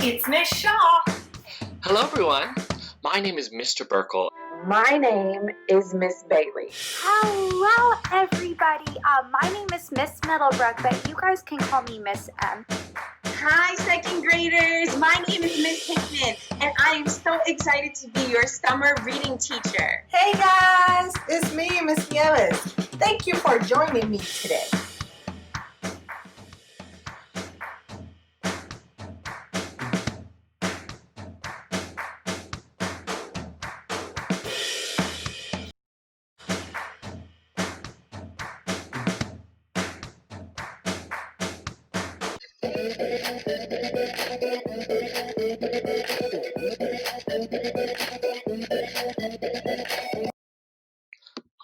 It's Miss Shaw. Hello, everyone. My name is Mr. Burkle. My name is Miss Bailey. Hello, everybody. My name is Miss Middlebrook, but you guys can call me Miss M. Hi, second graders. My name is Miss Hickman, and I am so excited to be your summer reading teacher. Hey guys, it's me, Miss Nieves. Thank you for joining me today.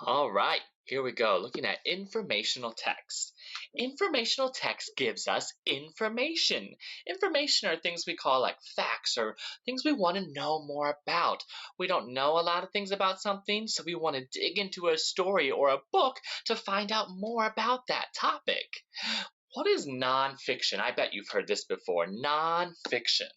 All right, here we go. Looking at informational text. Informational text gives us information. Information are things we call like facts or things we want to know more about. We don't know a lot of things about something, so we want to dig into a story or a book to find out more about that topic. What is nonfiction? I bet you've heard this before. Nonfiction.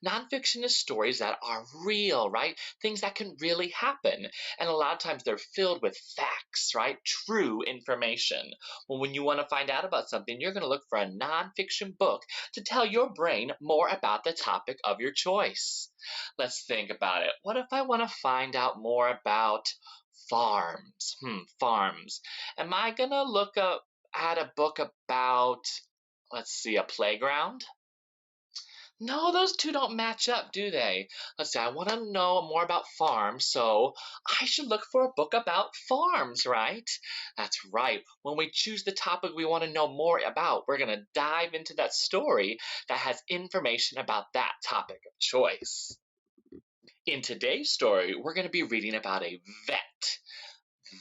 Nonfiction is stories that are real, right? Things that can really happen. And a lot of times they're filled with facts, right? True information. Well, when you want to find out about something, you're going to look for a nonfiction book to tell your brain more about the topic of your choice. Let's think about it. What if I want to find out more about farms? Farms. Am I going to look up at a book about, let's see, a playground? No, those two don't match up, do they? Let's see, I want to know more about farms, so I should look for a book about farms, right? That's right. When we choose the topic we want to know more about, we're going to dive into that story that has information about that topic of choice. In today's story, we're going to be reading about a vet.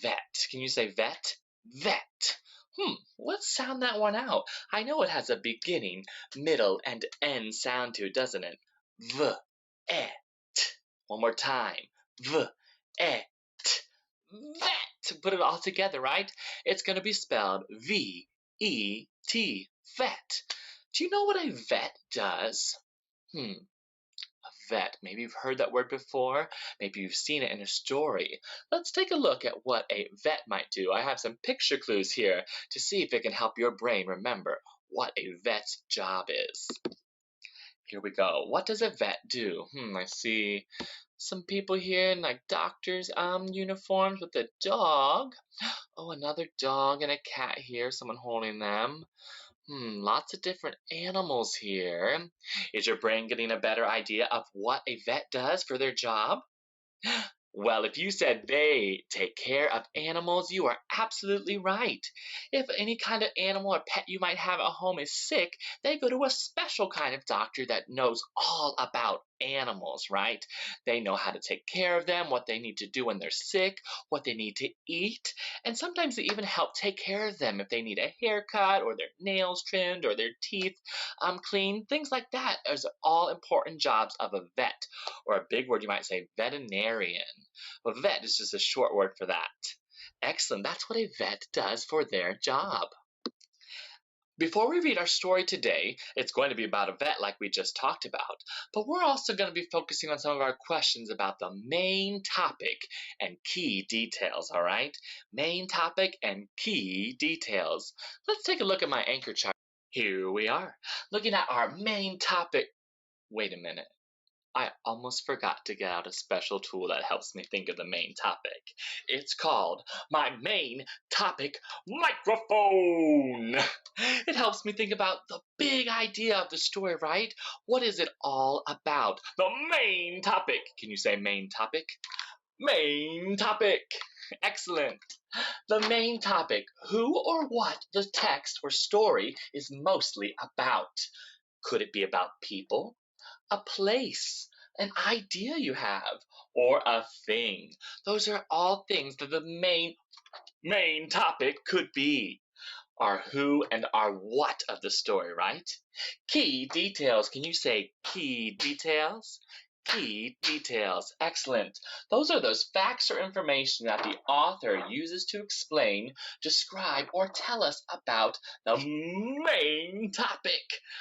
Vet. Can you say vet? Vet. Let's sound that one out. I know it has a beginning, middle, and end sound to it, doesn't it? V-et. One more time. V-et. Vet. Put it all together, right? It's going to be spelled V-E-T. Vet. Do you know what a vet does? Vet. Maybe you've heard that word before. Maybe you've seen it in a story. Let's take a look at what a vet might do. I have some picture clues here to see if it can help your brain remember what a vet's job is. Here we go. What does a vet do? I see some people here in like doctors' uniforms with a dog. Oh, another dog and a cat here. Someone holding them. Lots of different animals here. Is your brain getting a better idea of what a vet does for their job? Well, if you said they take care of animals, you are absolutely right. If any kind of animal or pet you might have at home is sick, they go to a special kind of doctor that knows all about animals, right? They know how to take care of them, what they need to do when they're sick, what they need to eat, and sometimes they even help take care of them if they need a haircut or their nails trimmed or their teeth cleaned. Things like that are all important jobs of a vet, or a big word you might say, veterinarian. A vet is just a short word for that. Excellent. That's what a vet does for their job. Before we read our story today, it's going to be about a vet like we just talked about, but we're also going to be focusing on some of our questions about the main topic and key details, all right? Main topic and key details. Let's take a look at my anchor chart. Here we are, looking at our main topic. Wait a minute. I almost forgot to get out a special tool that helps me think of the main topic. It's called my main topic microphone. It helps me think about the big idea of the story, right? What is it all about? The main topic. Can you say main topic? Main topic. Excellent. The main topic, who or what the text or story is mostly about. Could it be about people? A place, an idea you have, or a thing. Those are all things that the main topic could be. Our who and our what of the story, right? Key details. Can you say key details? Key details. Excellent. Those are those facts or information that the author uses to explain, describe, or tell us about the main topic,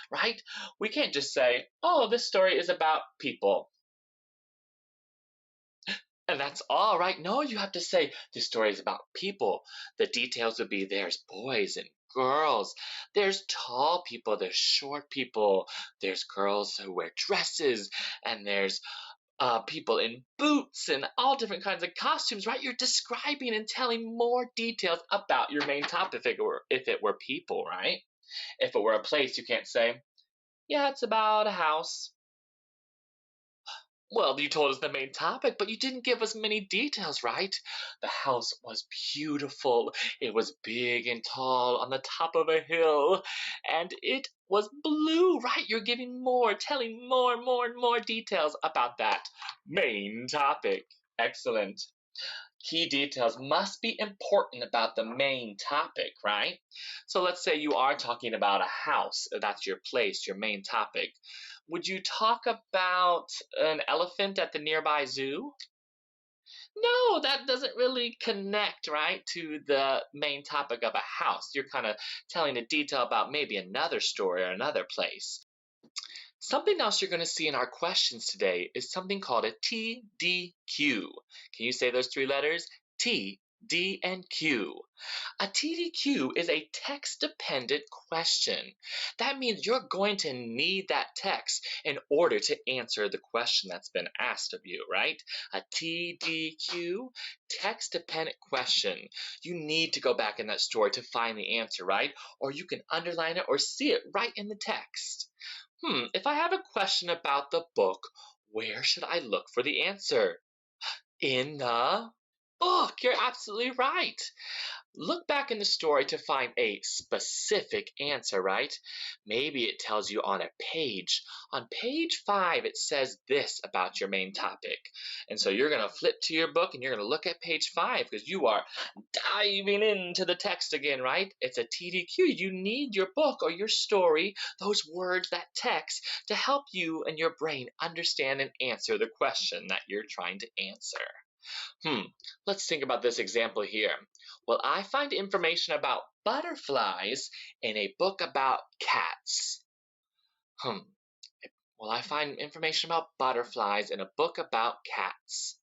right? We can't just say, oh, this story is about people. And that's all, right? No, you have to say this story is about people. The details would be there's boys and girls. There's tall people, there's short people. There's girls who wear dresses, and there's people in boots and all different kinds of costumes, right? You're describing and telling more details about your main topic if it were people, right? If it were a place, you can't say, yeah, it's about a house. Well, you told us the main topic, but you didn't give us many details, right? The house was beautiful. It was big and tall on the top of a hill, and it was blue, right? You're giving more, telling more and more details about that main topic. Excellent. Key details must be important about the main topic, right? So let's say you are talking about a house. That's your place, your main topic. Would you talk about an elephant at the nearby zoo? No, that doesn't really connect, right, to the main topic of a house. You're kind of telling a detail about maybe another story or another place. Something else you're going to see in our questions today is something called a TDQ. Can you say those three letters? T, D, and Q. A TDQ is a text-dependent question. That means you're going to need that text in order to answer the question that's been asked of you, right? A TDQ, text-dependent question. You need to go back in that story to find the answer, right? Or you can underline it or see it right in the text. If I have a question about the book, where should I look for the answer? In the book. You're absolutely right. Look back in the story to find a specific answer, right? Maybe it tells you on a page. On page 5, it says this about your main topic. And so you're going to flip to your book and you're going to look at page 5 because you are diving into the text again, right? It's a TDQ. You need your book or your story, those words, that text, to help you and your brain understand and answer the question that you're trying to answer. Let's think about this example here. Well, I find information about butterflies in a book about cats. Well, I find information about butterflies in a book about cats.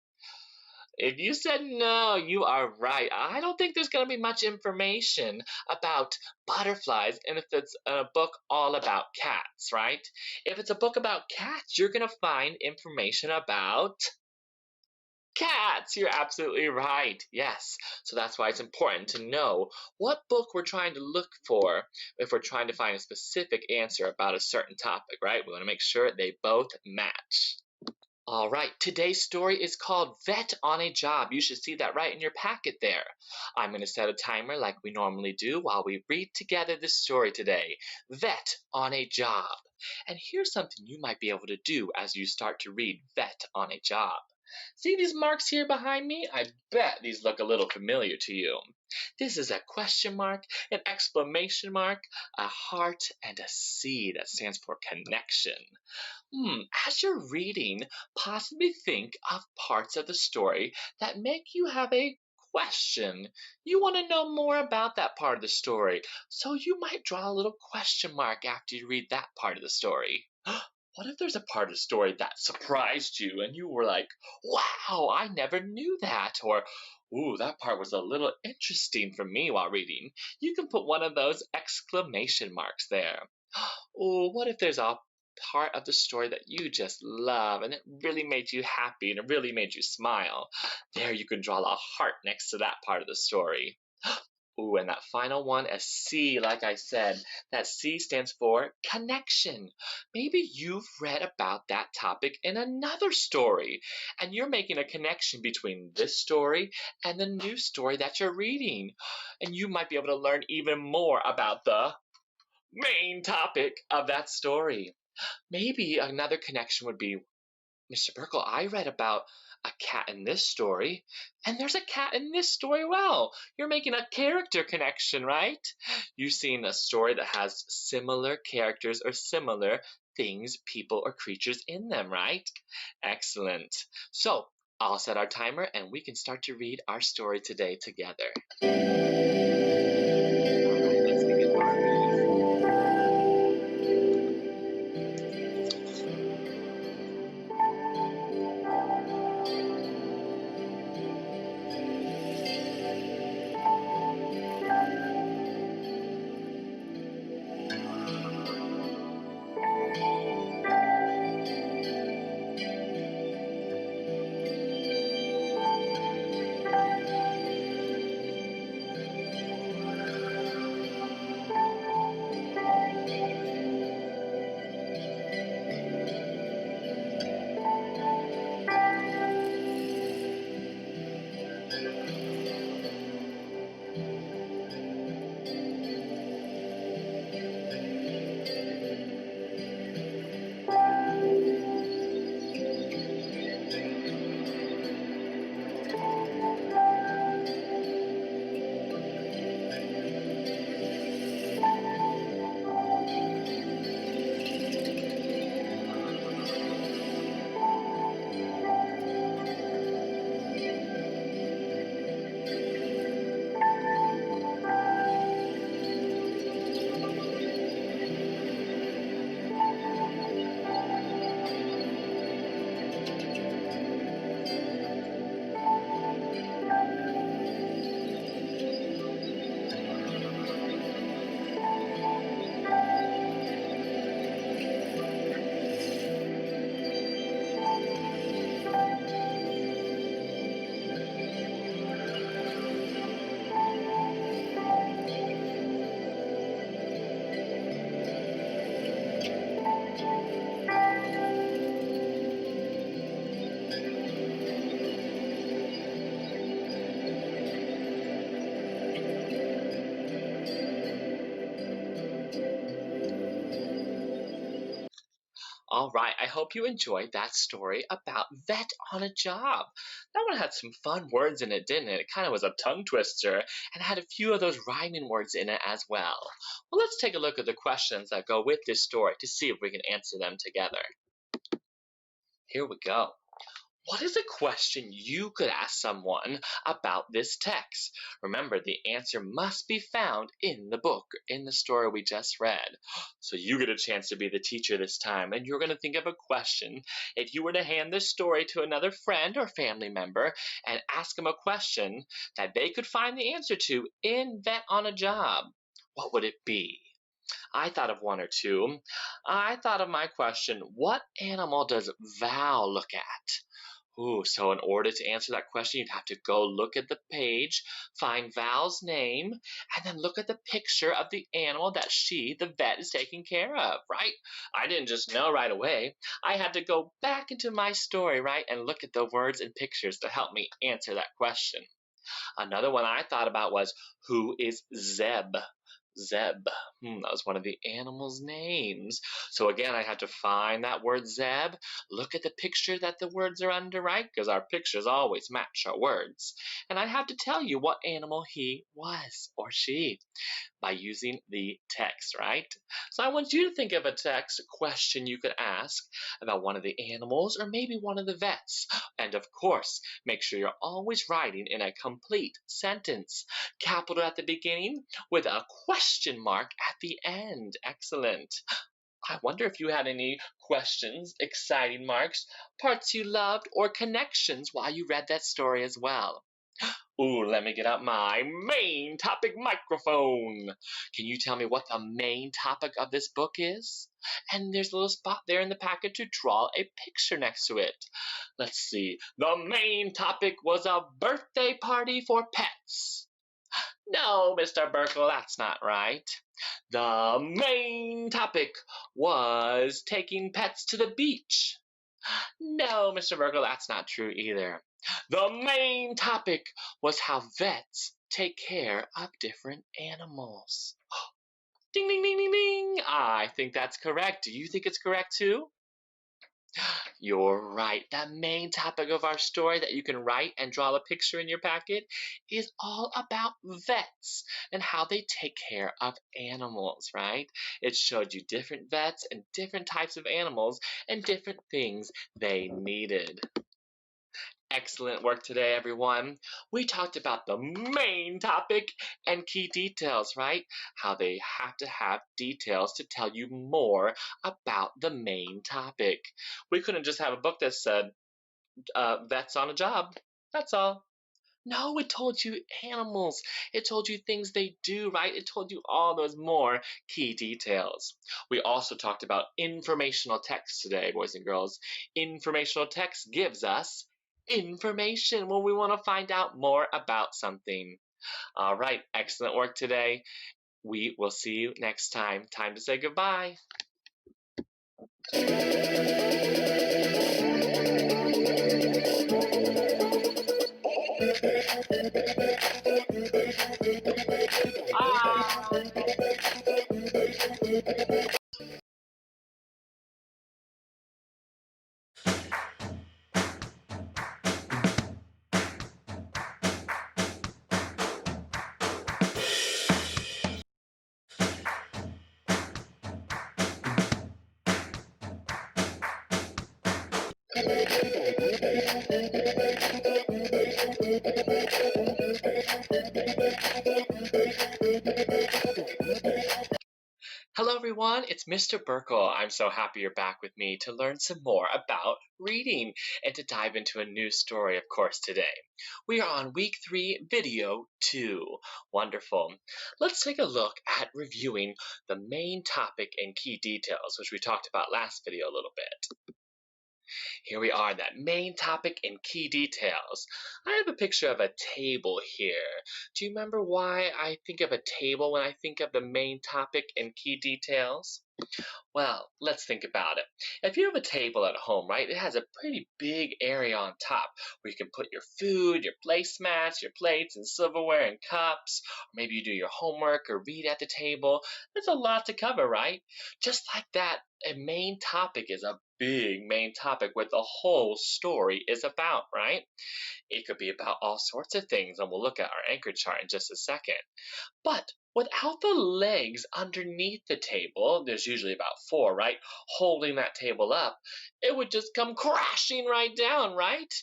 If you said no, you are right. I don't think there's going to be much information about butterflies, and if it's a book all about cats, right? If it's a book about cats, you're going to find information about cats. You're absolutely right. Yes. So that's why it's important to know what book we're trying to look for if we're trying to find a specific answer about a certain topic, right? We want to make sure they both match. All right, today's story is called Vet on a Job. You should see that right in your packet there. I'm going to set a timer like we normally do while we read together this story today. Vet on a Job. And here's something you might be able to do as you start to read Vet on a Job. See these marks here behind me? I bet these look a little familiar to you. This is a question mark, an exclamation mark, a heart, and a C that stands for connection. As you're reading, possibly think of parts of the story that make you have a question. You want to know more about that part of the story, so you might draw a little question mark after you read that part of the story. What if there's a part of the story that surprised you and you were like, wow, I never knew that, or ooh, that part was a little interesting for me while reading. You can put one of those exclamation marks there. Oh, what if there's a part of the story that you just love and it really made you happy and it really made you smile? There you can draw a heart next to that part of the story. Ooh, and that final one, a C, like I said, that C stands for connection. Maybe you've read about that topic in another story, and you're making a connection between this story and the new story that you're reading. And you might be able to learn even more about the main topic of that story. Maybe another connection would be, Mr. Burkle, I read about a cat in this story, and there's a cat in this story. Well, you're making a character connection, right? You've seen a story that has similar characters or similar things, people, or creatures in them, right? Excellent. So I'll set our timer and we can start to read our story today together. All right, let's begin our reading. All right, I hope you enjoyed that story about Vet on a Job. That one had some fun words in it, didn't it? It kind of was a tongue twister and had a few of those rhyming words in it as well. Well, let's take a look at the questions that go with this story to see if we can answer them together. Here we go. What is a question you could ask someone about this text? Remember, the answer must be found in the book, in the story we just read. So you get a chance to be the teacher this time, and you're going to think of a question. If you were to hand this story to another friend or family member and ask them a question that they could find the answer to in Vet on a Job, what would it be? I thought of one or two. I thought of my question, what animal does Val look at? Ooh, so in order to answer that question, you'd have to go look at the page, find Val's name, and then look at the picture of the animal that she, the vet, is taking care of, right? I didn't just know right away. I had to go back into my story, right, and look at the words and pictures to help me answer that question. Another one I thought about was, who is Zeb? Zeb. That was one of the animals' names. So again, I had to find that word Zeb, look at the picture that the words are under, right? Because our pictures always match our words. And I have to tell you what animal he was, or she, by using the text, right? So I want you to think of a text question you could ask about one of the animals or maybe one of the vets. And of course, make sure you're always writing in a complete sentence. Capital at the beginning with a question mark at the end. Excellent. I wonder if you had any questions, exciting marks, parts you loved, or connections while you read that story as well. Ooh, let me get out my main topic microphone. Can you tell me what the main topic of this book is? And there's a little spot there in the packet to draw a picture next to it. Let's see. The main topic was a birthday party for pets. No, Mr. Burkle, that's not right. The main topic was taking pets to the beach. No, Mr. Burkle, that's not true either. The main topic was how vets take care of different animals. Ding, ding, ding, ding, ding. I think that's correct. Do you think it's correct too? You're right. The main topic of our story that you can write and draw a picture in your packet is all about vets and how they take care of animals, right? It showed you different vets and different types of animals and different things they needed. Excellent work today, everyone. We talked about the main topic and key details, right? How they have to have details to tell you more about the main topic. We couldn't just have a book that said, vets on a job. That's all. No, it told you animals. It told you things they do, right? It told you all those more key details. We also talked about informational text today, boys and girls. Informational text gives us information when we want to find out more about something. All right, excellent work today. We will see you next time. Time to say goodbye. Hello everyone, it's Mr. Burkle. I'm so happy you're back with me to learn some more about reading and to dive into a new story, of course, today. We are on week 3, video 2. Wonderful. Let's take a look at reviewing the main topic and key details, which we talked about last video a little bit. Here we are, that main topic and key details. I have a picture of a table here. Do you remember why I think of a table when I think of the main topic and key details? Well, let's think about it. If you have a table at home, right, it has a pretty big area on top where you can put your food, your placemats, your plates and silverware and cups, or maybe you do your homework or read at the table. There's a lot to cover, right? Just like that, a main topic is a big main topic what the whole story is about, right? It could be about all sorts of things, and we'll look at our anchor chart in just a second. But without the legs underneath the table, there's usually about 4, right, holding that table up, it would just come crashing right down, right?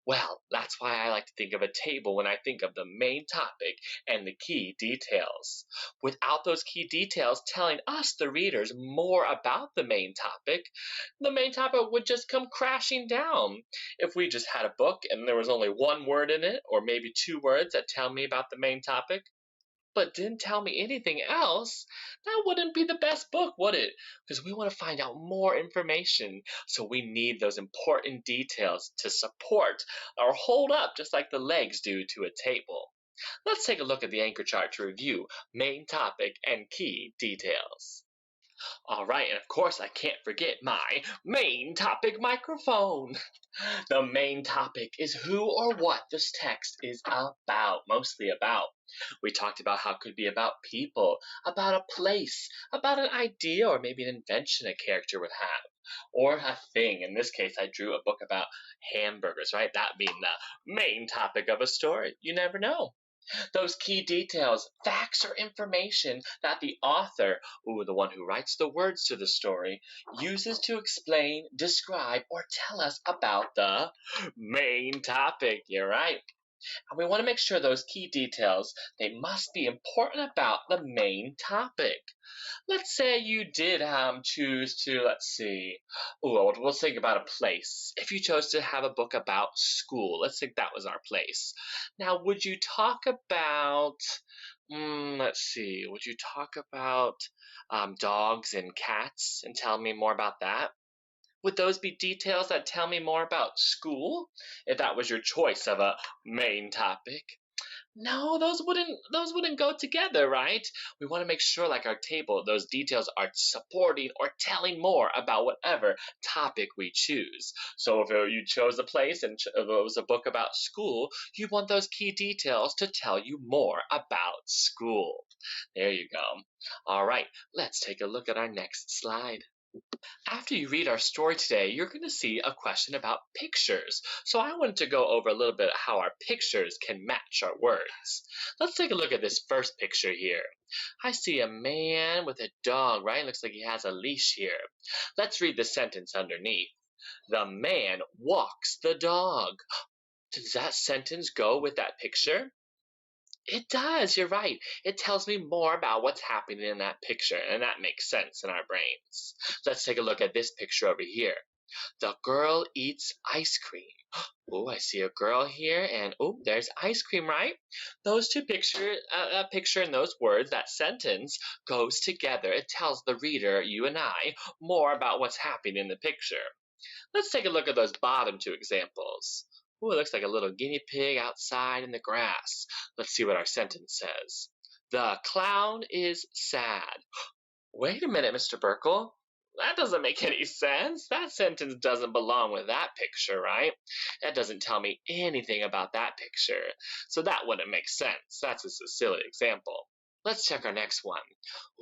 Well, that's why I like to think of a table when I think of the main topic and the key details. Without those key details telling us, the readers, more about the main topic would just come crashing down. If we just had a book and there was only 1 word in it, or maybe 2 words that tell me about the main topic, but didn't tell me anything else, that wouldn't be the best book, would it? Because we want to find out more information, so we need those important details to support or hold up just like the legs do to a table. Let's take a look at the anchor chart to review main topic and key details. All right, and of course I can't forget my main topic microphone. The main topic is who or what this text is about, mostly about. We talked about how it could be about people, about a place, about an idea, or maybe an invention a character would have, or a thing. In this case, I drew a book about hamburgers, right? That being the main topic of a story. You never know. Those key details, facts or information that the author, the one who writes the words to the story, uses to explain, describe, or tell us about the main topic. You're right. And we want to make sure those key details, they must be important about the main topic. Let's say you did choose to, we'll think about a place. If you chose to have a book about school, let's think that was our place. Now, would you talk about, would you talk about dogs and cats and tell me more about that? Would those be details that tell me more about school, if that was your choice of a main topic? No, those wouldn't go together, right? We want to make sure, like our table, those details are supporting or telling more about whatever topic we choose. So if you chose a place and if it was a book about school, you want those key details to tell you more about school. There you go. All right, let's take a look at our next slide. After you read our story today, you're going to see a question about pictures. So I wanted to go over a little bit how our pictures can match our words. Let's take a look at this first picture here. I see a man with a dog, right? Looks like he has a leash here. Let's read the sentence underneath. The man walks the dog. Does that sentence go with that picture? It does, you're right. It tells me more about what's happening in that picture, and that makes sense in our brains. Let's take a look at this picture over here. The girl eats ice cream. Oh, I see a girl here, and oh, there's ice cream, right? Those two pictures, that picture and those words, that sentence goes together. It tells the reader, you and I, more about what's happening in the picture. Let's take a look at those bottom two examples. Ooh, it looks like a little guinea pig outside in the grass. Let's see what our sentence says. The clown is sad. Wait a minute, Mr. Burkle. That doesn't make any sense. That sentence doesn't belong with that picture, right? That doesn't tell me anything about that picture. So that wouldn't make sense. That's just a silly example. Let's check our next one.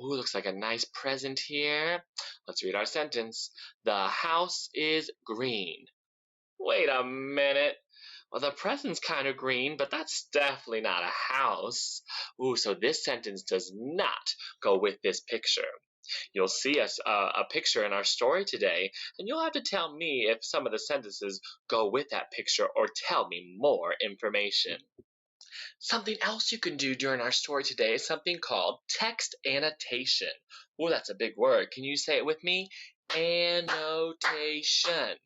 Ooh, looks like a nice present here. Let's read our sentence. The house is green. Wait a minute. Well, the present's kind of green, but that's definitely not a house. Ooh, so this sentence does not go with this picture. You'll see a picture in our story today, and you'll have to tell me if some of the sentences go with that picture or tell me more information. Something else you can do during our story today is something called text annotation. Oh, that's a big word. Can you say it with me? Annotation.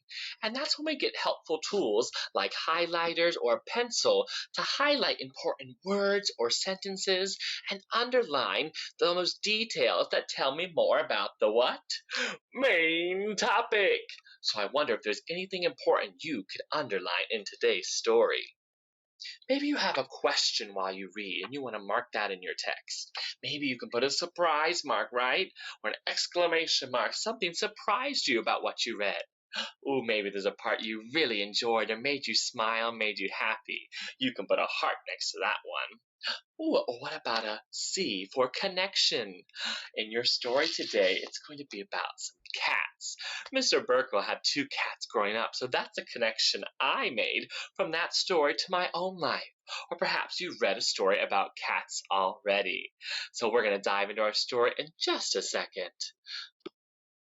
And that's when we get helpful tools like highlighters or a pencil to highlight important words or sentences and underline those details that tell me more about the what? Main topic. So I wonder if there's anything important you could underline in today's story. Maybe you have a question while you read and you want to mark that in your text. Maybe you can put a surprise mark, right? Or an exclamation mark. Something surprised you about what you read. Ooh, maybe there's a part you really enjoyed or made you smile, made you happy. You can put a heart next to that one. Ooh, what about a C for connection? In your story today, it's going to be about some cats. Mr. Burkle had 2 cats growing up, so that's a connection I made from that story to my own life. Or perhaps you've read a story about cats already. So we're going to dive into our story in just a second.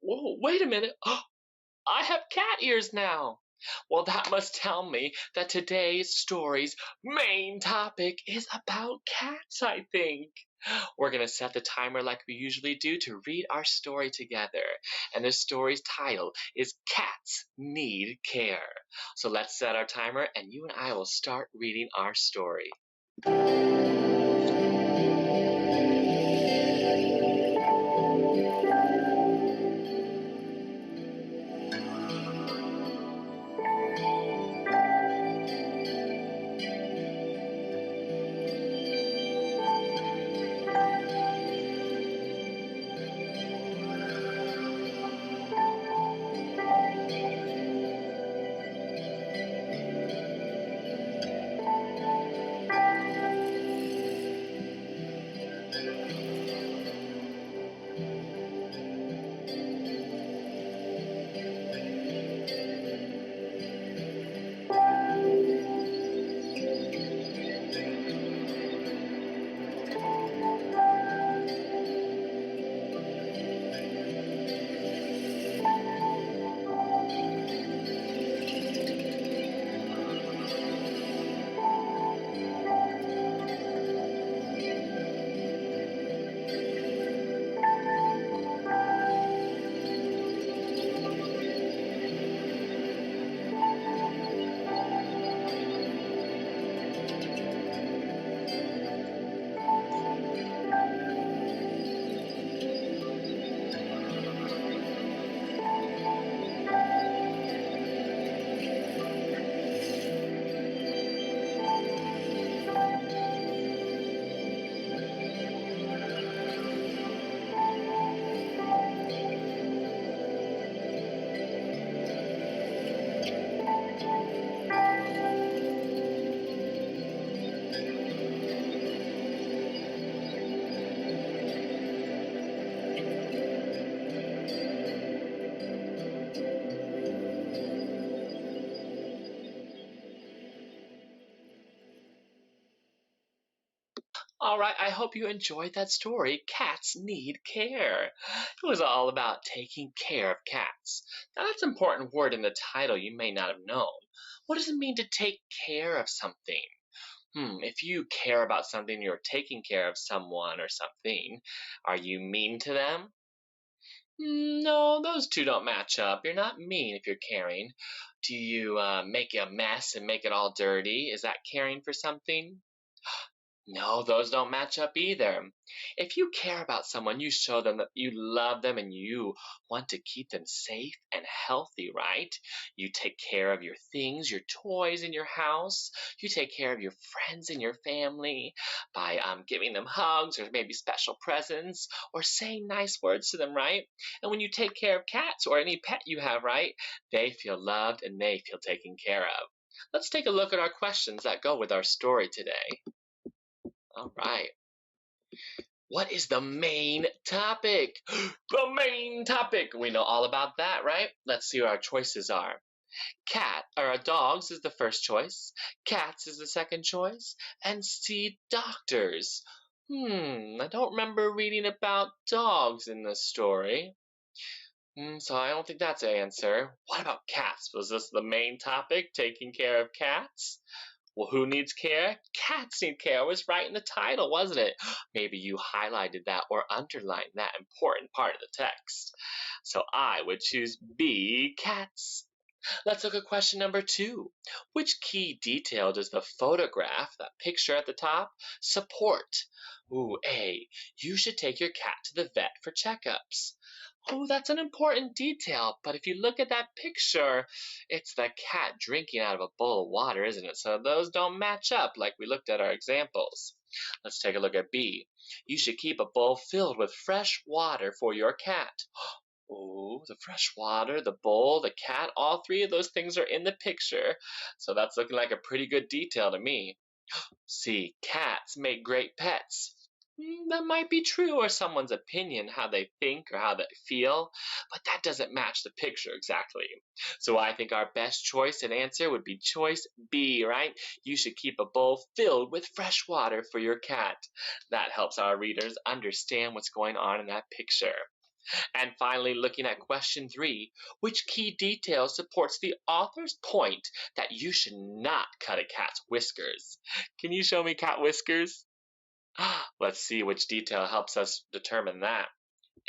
Whoa, wait a minute. I have cat ears now. Well, that must tell me that today's story's main topic is about cats, I think. We're going to set the timer like we usually do to read our story together. And the story's title is Cats Need Care. So let's set our timer and you and I will start reading our story. All right, I hope you enjoyed that story, Cats Need Care. It was all about taking care of cats. Now, that's an important word in the title you may not have known. What does it mean to take care of something? If you care about something, you're taking care of someone or something. Are you mean to them? No, those two don't match up. You're not mean if you're caring. Do you make a mess and make it all dirty? Is that caring for something? No, those don't match up either. If you care about someone, you show them that you love them and you want to keep them safe and healthy, right? You take care of your things, your toys in your house. You take care of your friends and your family by giving them hugs or maybe special presents or saying nice words to them, right? And when you take care of cats or any pet you have, right, they feel loved and they feel taken care of. Let's take a look at our questions that go with our story today. All right. What is the main topic? The main topic. We know all about that, right? Let's see what our choices are. Dogs is the first choice. Cats is the second choice. And C, doctors. I don't remember reading about dogs in this story. So I don't think that's the answer. What about cats? Was this the main topic, taking care of cats? Well, who needs care? Cats need care. It was right in the title, wasn't it? Maybe you highlighted that or underlined that important part of the text. So I would choose B, cats. Let's look at question number 2. Which key detail does the photograph, that picture at the top, support? A, you should take your cat to the vet for checkups. That's an important detail, but if you look at that picture, it's the cat drinking out of a bowl of water, isn't it? So those don't match up like we looked at our examples. Let's take a look at B. You should keep a bowl filled with fresh water for your cat. The fresh water, the bowl, the cat, all three of those things are in the picture. So that's looking like a pretty good detail to me. C, cats make great pets. That might be true, or someone's opinion, how they think or how they feel, but that doesn't match the picture exactly. So I think our best choice and answer would be choice B, right? You should keep a bowl filled with fresh water for your cat. That helps our readers understand what's going on in that picture. And finally, looking at question 3, which key detail supports the author's point that you should not cut a cat's whiskers? Can you show me cat whiskers? Let's see which detail helps us determine that.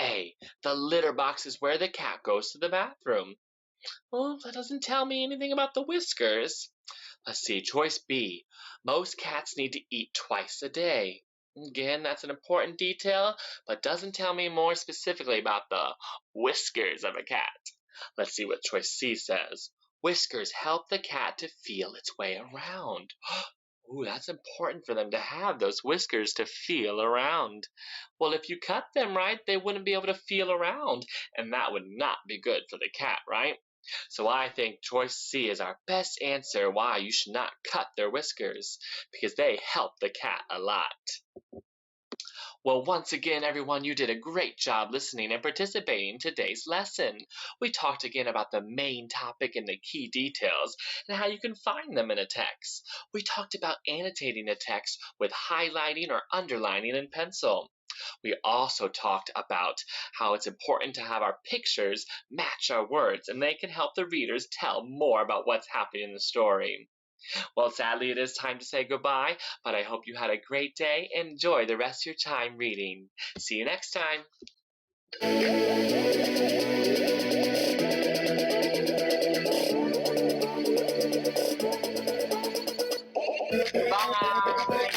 A, the litter box is where the cat goes to the bathroom. That doesn't tell me anything about the whiskers. Let's see, choice B, most cats need to eat twice a day. Again, that's an important detail, but doesn't tell me more specifically about the whiskers of a cat. Let's see what choice C says. Whiskers help the cat to feel its way around. That's important for them to have those whiskers to feel around. Well, if you cut them, right, they wouldn't be able to feel around, and that would not be good for the cat, right? So I think choice C is our best answer why you should not cut their whiskers, because they help the cat a lot. Well, once again, everyone, you did a great job listening and participating in today's lesson. We talked again about the main topic and the key details and how you can find them in a text. We talked about annotating a text with highlighting or underlining in pencil. We also talked about how it's important to have our pictures match our words, and they can help the readers tell more about what's happening in the story. Well, sadly, it is time to say goodbye, but I hope you had a great day. Enjoy the rest of your time reading. See you next time. Bye.